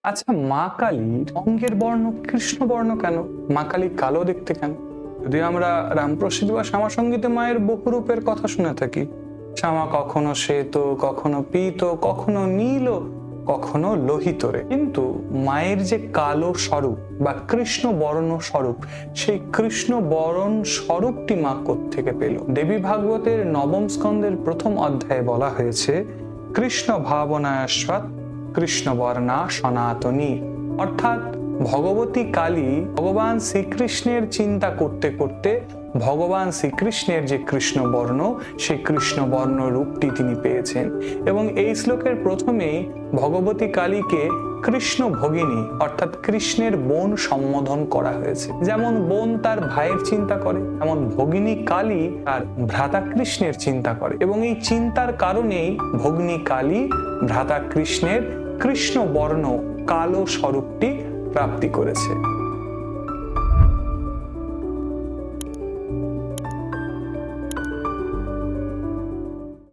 আচ্ছা, মা কালীর অঙ্গের বর্ণ কৃষ্ণ বর্ণ কেন? মা কালী কালো দেখতে কেন? যদি আমরা রামপ্রসাদ বা শ্যামা সঙ্গীতে মায়ের বহু রূপের কথা শুনে থাকি, শ্যামা কখনো শ্বেত, কখনো পীত, কখনো নীল, কখনো লোহিতরে, কিন্তু মায়ের যে কালো স্বরূপ বা কৃষ্ণ বর্ণ স্বরূপ, সেই কৃষ্ণ বরণ স্বরূপটি মা কোত্থেকে পেল? দেবী ভাগবতের নবম স্কন্ধের প্রথম অধ্যায়ে বলা হয়েছে, কৃষ্ণ ভাবনায়াস্বাৎ কৃষ্ণ বর্ণা সনাতনী, অর্থাৎ ভগবতী কালী ভগবান শ্রীকৃষ্ণের চিন্তা করতে করতে ভগবান শ্রীকৃষ্ণের যে কৃষ্ণ বর্ণ, সেই কৃষ্ণ বর্ণ রূপটি তিনি পেয়েছেন। এবং এই শ্লোকের প্রথমেই ভগবতী কালীকে কৃষ্ণ ভগিনী অর্থাৎ কৃষ্ণের বোন সম্বোধন করা হয়েছে। যেমন বোন তার ভাইয়ের চিন্তা করে, এমন ভগিনী কালী তার ভ্রাতা কৃষ্ণের চিন্তা করে, এবং এই চিন্তার কারণেই ভগিনী কালী ভ্রাতা কৃষ্ণের কৃষ্ণ বর্ণ কালো স্বরূপটি প্রাপ্তি করেছে।